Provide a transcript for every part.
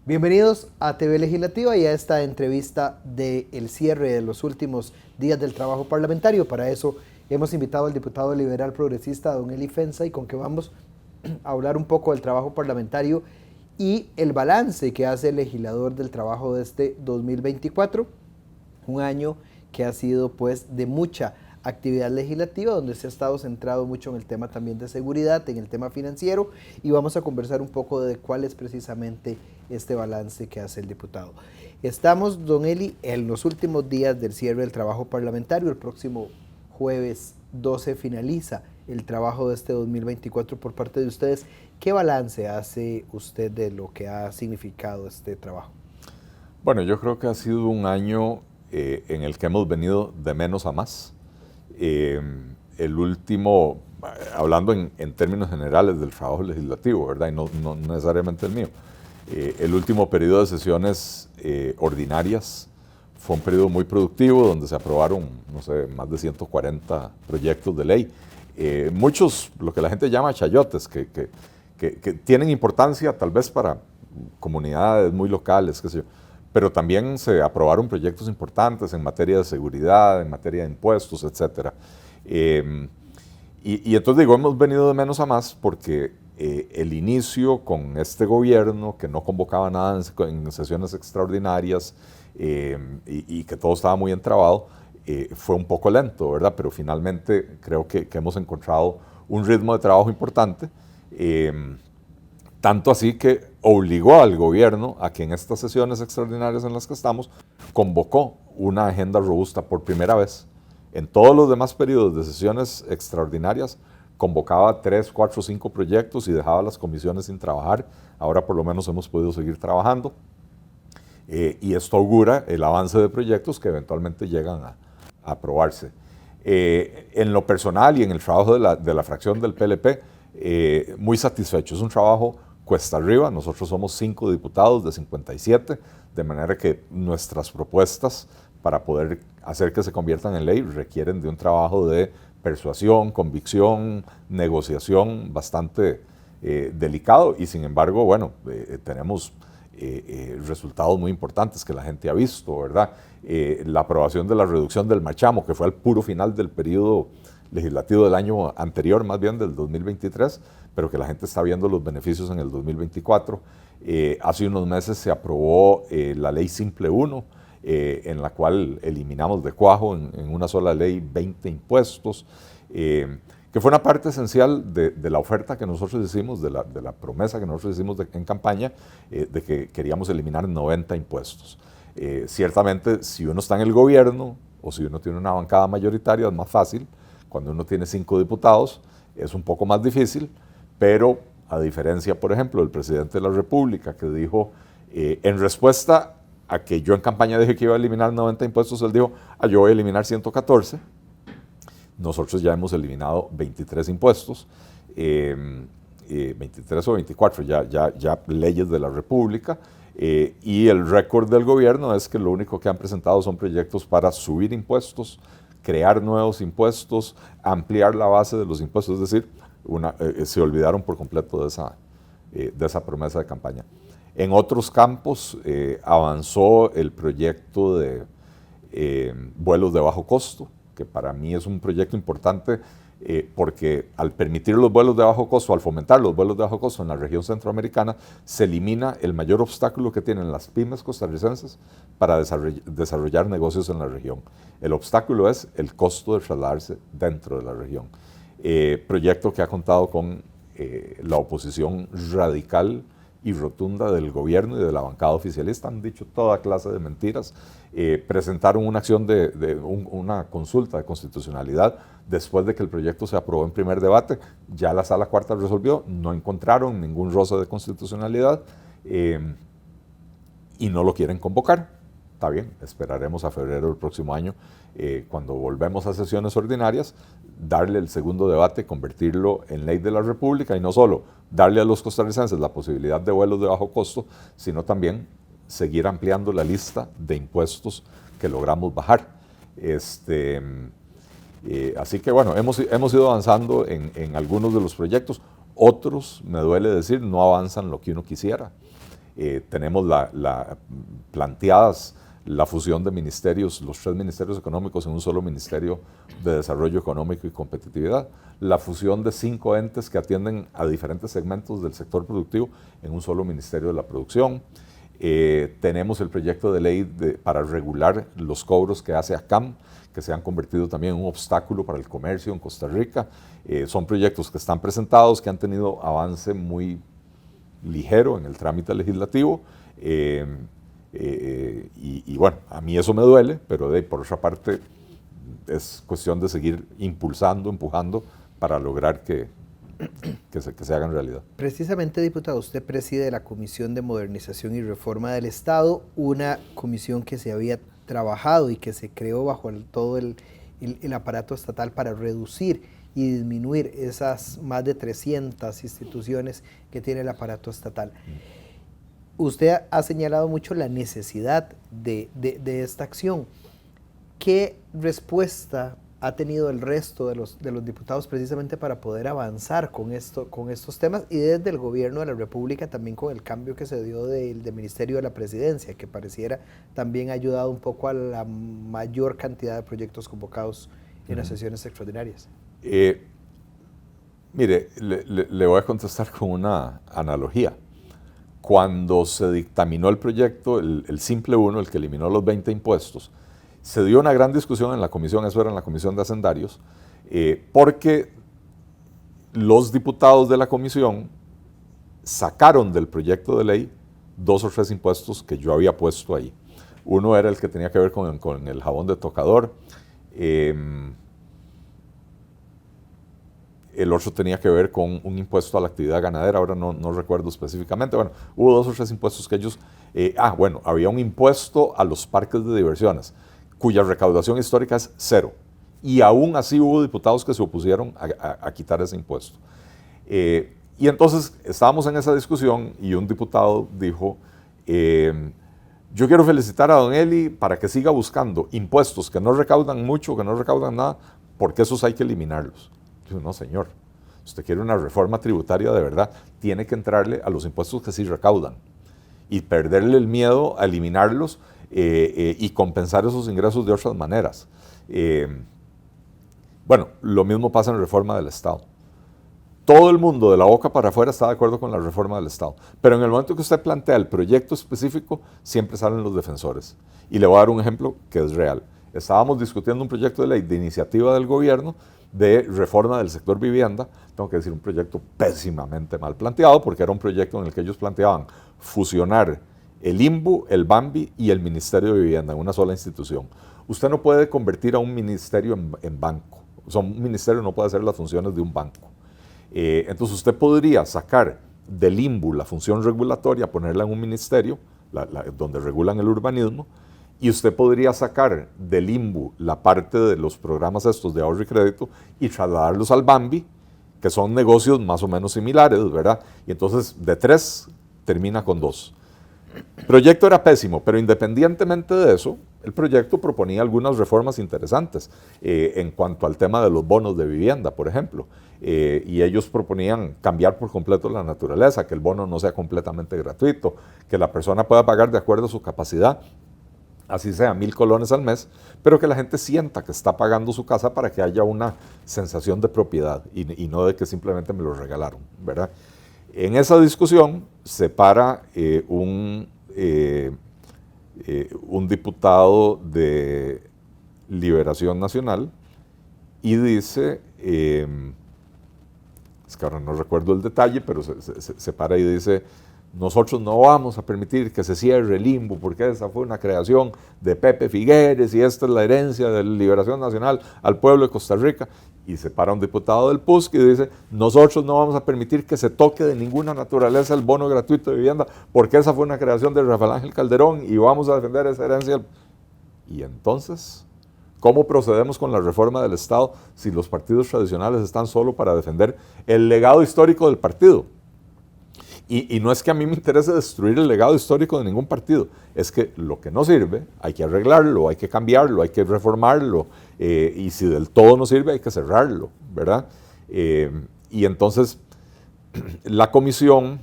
Bienvenidos a TV Legislativa y a esta entrevista del cierre de los últimos días del trabajo parlamentario. Para eso hemos invitado al diputado liberal progresista, don Eli Fenza, y con que vamos a hablar un poco del trabajo parlamentario y el balance que hace el legislador del trabajo de este 2024, un año que ha sido pues de mucha actividad legislativa, donde se ha estado centrado mucho en el tema también de seguridad, en el tema financiero, y vamos a conversar un poco de cuál es precisamente este balance que hace el diputado. Estamos, don Eli, en los últimos días del cierre del trabajo parlamentario. El próximo jueves 12 finaliza el trabajo de este 2024 por parte de ustedes. ¿Qué balance hace usted de lo que ha significado este trabajo? Bueno, yo creo que ha sido un año en el que hemos venido de menos a más. El último, hablando en términos generales del trabajo legislativo, ¿verdad? Y no necesariamente el mío. El último periodo de sesiones ordinarias fue un periodo muy productivo donde se aprobaron, no sé, más de 140 proyectos de ley. Muchos, lo que la gente llama chayotes, que tienen importancia tal vez para comunidades muy locales, qué sé yo. Pero también se aprobaron proyectos importantes en materia de seguridad, en materia de impuestos, etc. Y entonces digo, hemos venido de menos a más porque el inicio con este gobierno que no convocaba nada en sesiones extraordinarias y que todo estaba muy entrabado, fue un poco lento, ¿verdad? Pero finalmente creo que hemos encontrado un ritmo de trabajo importante. Tanto así que obligó al gobierno a que en estas sesiones extraordinarias en las que estamos, convocó una agenda robusta por primera vez. En todos los demás periodos de sesiones extraordinarias, convocaba 3, 4, 5 proyectos y dejaba las comisiones sin trabajar. Ahora por lo menos hemos podido seguir trabajando. Y esto augura el avance de proyectos que eventualmente llegan a aprobarse. En lo personal y en el trabajo de la fracción del PLP, muy satisfecho. Es un trabajo cuesta arriba. Nosotros somos 5 diputados de 57, de manera que nuestras propuestas para poder hacer que se conviertan en ley requieren de un trabajo de persuasión, convicción, negociación bastante delicado y sin embargo, bueno, tenemos resultados muy importantes que la gente ha visto, ¿verdad? La aprobación de la reducción del marchamo, que fue al puro final del periodo legislativo del año anterior, más bien del 2023, pero que la gente está viendo los beneficios en el 2024. Hace unos meses se aprobó la Ley Simple 1, en la cual eliminamos de cuajo en una sola ley 20 impuestos, que fue una parte esencial de la oferta que nosotros hicimos, de la promesa que nosotros hicimos en campaña, de que queríamos eliminar 90 impuestos. Ciertamente, si uno está en el gobierno o si uno tiene una bancada mayoritaria, es más fácil. Cuando uno tiene 5 diputados, es un poco más difícil, pero a diferencia, por ejemplo, del presidente de la República, que dijo, en respuesta a que yo en campaña dije que iba a eliminar 90 impuestos, él dijo, yo voy a eliminar 114. Nosotros ya hemos eliminado 23 impuestos, 23 o 24, ya leyes de la República, y el récord del gobierno es que lo único que han presentado son proyectos para subir impuestos, crear nuevos impuestos, ampliar la base de los impuestos, es decir, se olvidaron por completo de esa promesa de campaña. En otros campos avanzó el proyecto de vuelos de bajo costo, que para mí es un proyecto importante porque al permitir los vuelos de bajo costo, al fomentar los vuelos de bajo costo en la región centroamericana, se elimina el mayor obstáculo que tienen las pymes costarricenses para desarrollar negocios en la región. El obstáculo es el costo de trasladarse dentro de la región. Proyecto que ha contado con la oposición radical y rotunda del gobierno y de la bancada oficialista. Han dicho toda clase de mentiras. Presentaron una acción una consulta de constitucionalidad después de que el proyecto se aprobó en primer debate. Ya la Sala Cuarta resolvió, no encontraron ningún roce de constitucionalidad y no lo quieren convocar. Está bien, esperaremos a febrero del próximo año, cuando volvemos a sesiones ordinarias, darle el segundo debate, convertirlo en ley de la República y no solo darle a los costarricenses la posibilidad de vuelos de bajo costo, sino también seguir ampliando la lista de impuestos que logramos bajar. Así que bueno, hemos ido avanzando en algunos de los proyectos, otros, me duele decir, no avanzan lo que uno quisiera. Tenemos planteadas la fusión de ministerios, los 3 ministerios económicos en un solo ministerio de desarrollo económico y competitividad, la fusión de 5 entes que atienden a diferentes segmentos del sector productivo en un solo ministerio de la producción. Tenemos el proyecto de ley para regular los cobros que hace ACAM, que se han convertido también en un obstáculo para el comercio en Costa Rica. Son proyectos que están presentados, que han tenido avance muy ligero en el trámite legislativo. Y bueno, a mí eso me duele, pero por otra parte es cuestión de seguir impulsando, empujando para lograr que se hagan realidad. Precisamente, diputado, usted preside la Comisión de Modernización y Reforma del Estado, una comisión que se había trabajado y que se creó bajo todo el aparato estatal para reducir y disminuir esas más de 300 instituciones que tiene el aparato estatal. Usted ha señalado mucho la necesidad de esta acción. ¿Qué respuesta ha tenido el resto de los diputados precisamente para poder avanzar con estos temas, y desde el gobierno de la República también con el cambio que se dio del Ministerio de la Presidencia, que pareciera también ha ayudado un poco a la mayor cantidad de proyectos convocados en las sesiones extraordinarias? Mire, le voy a contestar con una analogía. Cuando se dictaminó el proyecto, el simple 1, el que eliminó los 20 impuestos, se dio una gran discusión en la comisión, eso era en la comisión de hacendarios, porque los diputados de la comisión sacaron del proyecto de ley 2 o 3 impuestos que yo había puesto ahí. Uno era el que tenía que ver con el jabón de tocador, el otro tenía que ver con un impuesto a la actividad ganadera, ahora no recuerdo específicamente. Bueno, hubo 2 o 3 impuestos que ellos... bueno, había un impuesto a los parques de diversiones, cuya recaudación histórica es 0. Y aún así hubo diputados que se opusieron a quitar ese impuesto. Y entonces estábamos en esa discusión y un diputado dijo, yo quiero felicitar a don Eli para que siga buscando impuestos que no recaudan mucho, que no recaudan nada, porque esos hay que eliminarlos. Yo, no, señor, usted quiere una reforma tributaria de verdad, tiene que entrarle a los impuestos que sí recaudan y perderle el miedo a eliminarlos y compensar esos ingresos de otras maneras. Bueno, lo mismo pasa en reforma del Estado. Todo el mundo de la boca para afuera está de acuerdo con la reforma del Estado, pero en el momento que usted plantea el proyecto específico, siempre salen los defensores. Y le voy a dar un ejemplo que es real. Estábamos discutiendo un proyecto de ley de iniciativa del gobierno de reforma del sector vivienda, tengo que decir un proyecto pésimamente mal planteado, porque era un proyecto en el que ellos planteaban fusionar el INBU, el BAMBI y el Ministerio de Vivienda en una sola institución. Usted no puede convertir a un ministerio en banco, o sea, un ministerio no puede hacer las funciones de un banco. Entonces usted podría sacar del INBU la función regulatoria, ponerla en un ministerio, donde regulan el urbanismo, y usted podría sacar del INBU la parte de los programas estos de ahorro y crédito y trasladarlos al BAMBI, que son negocios más o menos similares, ¿verdad? Y entonces de 3 termina con 2. El proyecto era pésimo, pero independientemente de eso, el proyecto proponía algunas reformas interesantes en cuanto al tema de los bonos de vivienda, por ejemplo. Y ellos proponían cambiar por completo la naturaleza, que el bono no sea completamente gratuito, que la persona pueda pagar de acuerdo a su capacidad, así sea 1,000 colones al mes, pero que la gente sienta que está pagando su casa para que haya una sensación de propiedad y no de que simplemente me lo regalaron, ¿verdad? En esa discusión se para un diputado de Liberación Nacional y dice, es que ahora no recuerdo el detalle, pero se para y dice, nosotros no vamos a permitir que se cierre el INBU porque esa fue una creación de Pepe Figueres y esta es la herencia de la Liberación Nacional al pueblo de Costa Rica. Y se para un diputado del PUSC y dice, nosotros no vamos a permitir que se toque de ninguna naturaleza el bono gratuito de vivienda porque esa fue una creación de Rafael Ángel Calderón y vamos a defender esa herencia. Y entonces, ¿cómo procedemos con la reforma del Estado si los partidos tradicionales están solo para defender el legado histórico del partido? Y no es que a mí me interese destruir el legado histórico de ningún partido, es que lo que no sirve hay que arreglarlo, hay que cambiarlo, hay que reformarlo, y si del todo no sirve hay que cerrarlo, ¿verdad? Y entonces la comisión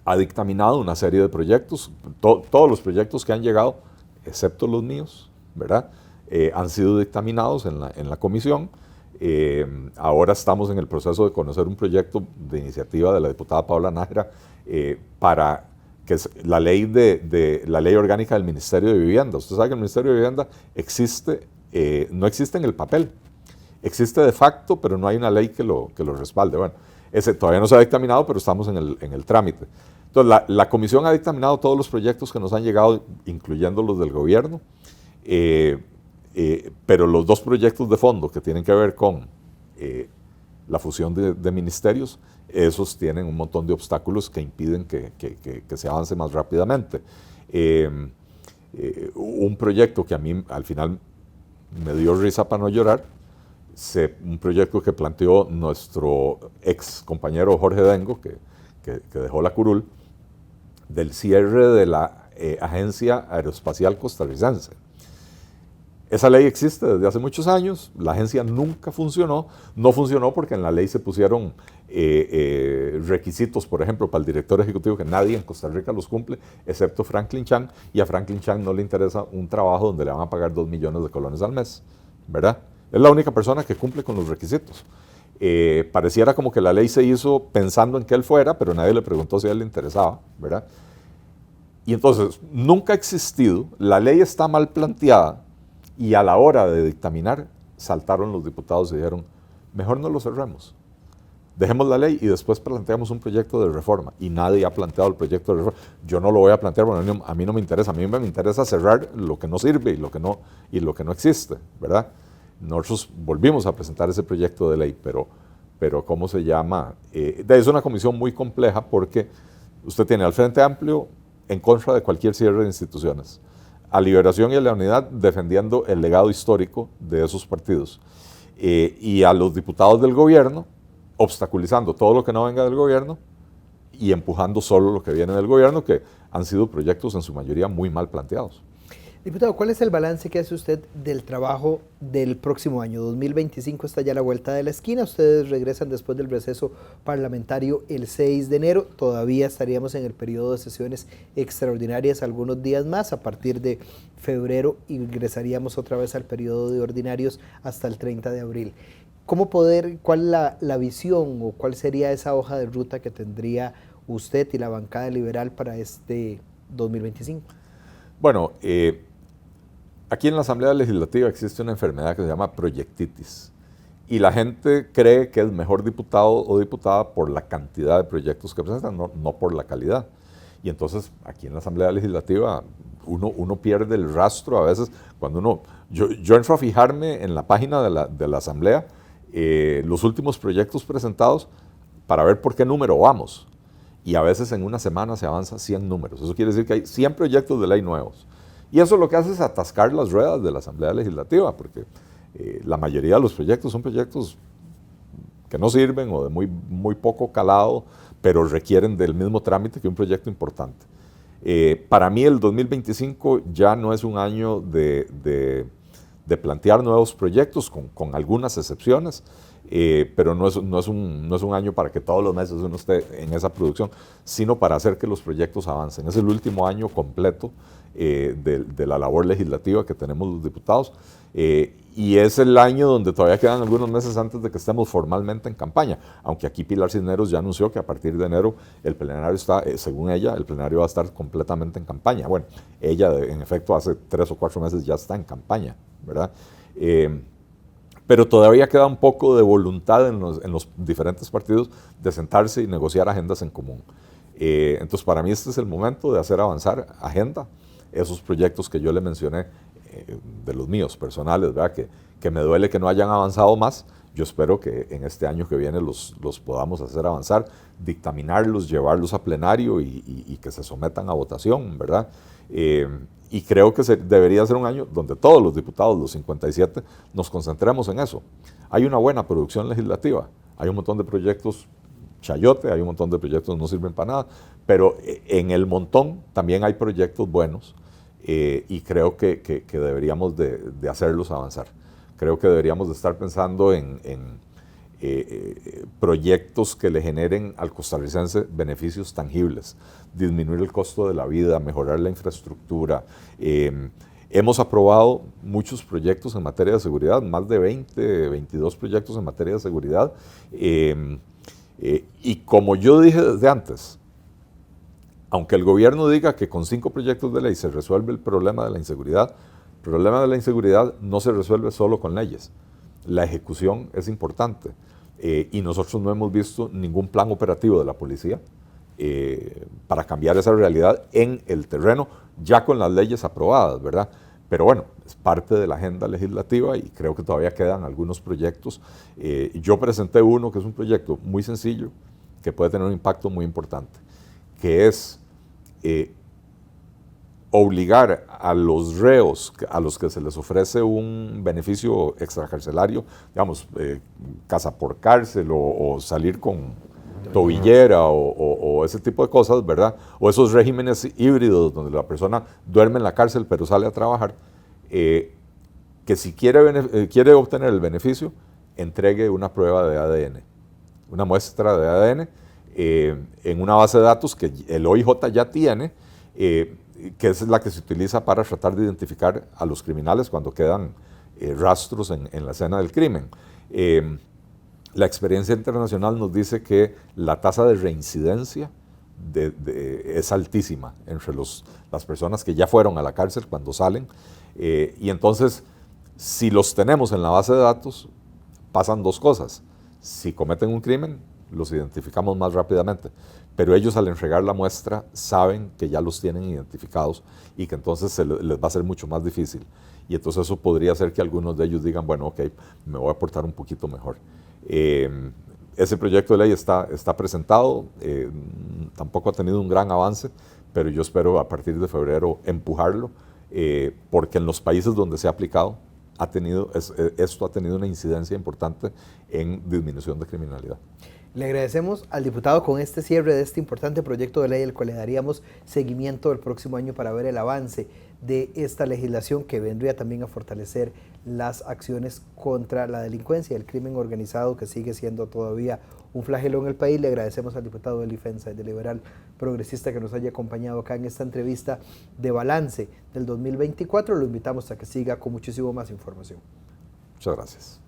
ha dictaminado una serie de proyectos, todos los proyectos que han llegado, excepto los míos, ¿verdad? Han sido dictaminados en la comisión. Ahora estamos en el proceso de conocer un proyecto de iniciativa de la diputada Paula Nájera para que es la ley la ley orgánica del Ministerio de Vivienda. Usted sabe que el Ministerio de Vivienda existe, no existe en el papel, existe de facto, pero no hay una ley que lo respalde. Bueno, ese todavía no se ha dictaminado, pero estamos en el trámite. Entonces, la comisión ha dictaminado todos los proyectos que nos han llegado, incluyendo los del gobierno, pero los dos proyectos de fondo que tienen que ver con la fusión de ministerios, esos tienen un montón de obstáculos que impiden que se avance más rápidamente. Un proyecto que a mí al final me dio risa para no llorar, un proyecto que planteó nuestro ex compañero Jorge Dengo, que dejó la curul, del cierre de la Agencia Aeroespacial Costarricense. Esa ley existe desde hace muchos años, la agencia nunca funcionó, no funcionó porque en la ley se pusieron requisitos, por ejemplo, para el director ejecutivo, que nadie en Costa Rica los cumple, excepto Franklin Chang, y a Franklin Chang no le interesa un trabajo donde le van a pagar 2 millones de colones al mes, ¿verdad? Es la única persona que cumple con los requisitos. Pareciera como que la ley se hizo pensando en que él fuera, pero nadie le preguntó si a él le interesaba, ¿verdad? Y entonces, nunca ha existido, la ley está mal planteada, y a la hora de dictaminar, saltaron los diputados y dijeron, mejor no lo cerremos, dejemos la ley y después planteamos un proyecto de reforma. Y nadie ha planteado el proyecto de reforma. Yo no lo voy a plantear porque a mí no me interesa, a mí me interesa cerrar lo que no sirve y lo que no existe, ¿verdad? Nosotros volvimos a presentar ese proyecto de ley, pero ¿cómo se llama? Es una comisión muy compleja porque usted tiene al Frente Amplio en contra de cualquier cierre de instituciones, a Liberación y a la Unidad defendiendo el legado histórico de esos partidos, y a los diputados del gobierno obstaculizando todo lo que no venga del gobierno y empujando solo lo que viene del gobierno, que han sido proyectos en su mayoría muy mal planteados. Diputado, ¿cuál es el balance que hace usted del trabajo del próximo año? 2025 está ya a la vuelta de la esquina, ustedes regresan después del receso parlamentario el 6 de enero, todavía estaríamos en el periodo de sesiones extraordinarias algunos días más, a partir de febrero ingresaríamos otra vez al periodo de ordinarios hasta el 30 de abril. ¿Cuál es la visión o cuál sería esa hoja de ruta que tendría usted y la bancada liberal para este 2025? Bueno, aquí en la Asamblea Legislativa existe una enfermedad que se llama proyectitis y la gente cree que es mejor diputado o diputada por la cantidad de proyectos que presentan, no por la calidad. Y entonces aquí en la Asamblea Legislativa uno pierde el rastro a veces cuando yo entro a fijarme en la página de la Asamblea los últimos proyectos presentados para ver por qué número vamos. Y a veces en una semana se avanza 100 números. Eso quiere decir que hay 100 proyectos de ley nuevos. Y eso lo que hace es atascar las ruedas de la Asamblea Legislativa, porque la mayoría de los proyectos son proyectos que no sirven o de muy poco calado, pero requieren del mismo trámite que un proyecto importante. Para mí el 2025 ya no es un año de plantear nuevos proyectos, con algunas excepciones, pero no es un año para que todos los meses uno esté en esa producción, sino para hacer que los proyectos avancen. Es el último año completo de la labor legislativa que tenemos los diputados, y es el año donde todavía quedan algunos meses antes de que estemos formalmente en campaña, aunque aquí Pilar Cisneros ya anunció que a partir de enero el plenario está, según ella, el plenario va a estar completamente en campaña. Bueno, ella en efecto hace 3 o 4 meses ya está en campaña, ¿verdad? Pero todavía queda un poco de voluntad en los diferentes partidos de sentarse y negociar agendas en común. Entonces, para mí este es el momento de hacer avanzar agenda, esos proyectos que yo le mencioné, de los míos personales, ¿verdad? Que me duele que no hayan avanzado más. Yo espero que en este año que viene los podamos hacer avanzar, dictaminarlos, llevarlos a plenario y que se sometan a votación, ¿verdad? Y creo que debería ser un año donde todos los diputados, los 57, nos concentremos en eso. Hay una buena producción legislativa, hay un montón de proyectos chayote, hay un montón de proyectos que no sirven para nada, pero en el montón también hay proyectos buenos, y creo que deberíamos de hacerlos avanzar. Creo que deberíamos de estar pensando en proyectos que le generen al costarricense beneficios tangibles, disminuir el costo de la vida, mejorar la infraestructura. Hemos aprobado muchos proyectos en materia de seguridad, más de 22 proyectos en materia de seguridad. Y como yo dije desde antes, aunque el gobierno diga que con 5 proyectos de ley se resuelve el problema de la inseguridad no se resuelve solo con leyes. La ejecución es importante y nosotros no hemos visto ningún plan operativo de la policía para cambiar esa realidad en el terreno, ya con las leyes aprobadas, ¿verdad? Pero bueno, es parte de la agenda legislativa y creo que todavía quedan algunos proyectos. Yo presenté uno que es un proyecto muy sencillo, que puede tener un impacto muy importante, que es obligar a los reos a los que se les ofrece un beneficio extracarcelario, digamos, casa por cárcel o salir con tobillera o ese tipo de cosas, ¿verdad? O esos regímenes híbridos donde la persona duerme en la cárcel pero sale a trabajar, que si quiere obtener el beneficio, entregue una prueba de ADN, una muestra de ADN en una base de datos que el OIJ ya tiene, que es la que se utiliza para tratar de identificar a los criminales cuando quedan rastros en la escena del crimen. La experiencia internacional nos dice que la tasa de reincidencia es altísima entre las personas que ya fueron a la cárcel cuando salen, y entonces si los tenemos en la base de datos pasan dos cosas: si cometen un crimen los identificamos más rápidamente, pero ellos al entregar la muestra saben que ya los tienen identificados y que entonces les va a ser mucho más difícil, y entonces eso podría hacer que algunos de ellos digan, bueno, ok, me voy a portar un poquito mejor. Ese proyecto de ley está presentado, tampoco ha tenido un gran avance, pero yo espero a partir de febrero empujarlo, porque en los países donde se ha aplicado esto ha tenido una incidencia importante en disminución de criminalidad. Le agradecemos al diputado con este cierre de este importante proyecto de ley, al cual le daríamos seguimiento el próximo año para ver el avance de esta legislación que vendría también a fortalecer las acciones contra la delincuencia y el crimen organizado, que sigue siendo todavía un flagelo en el país. Le agradecemos al diputado del IFENSA, de Liberal Progresista, que nos haya acompañado acá en esta entrevista de balance del 2024. Lo invitamos a que siga con muchísimo más información. Muchas gracias.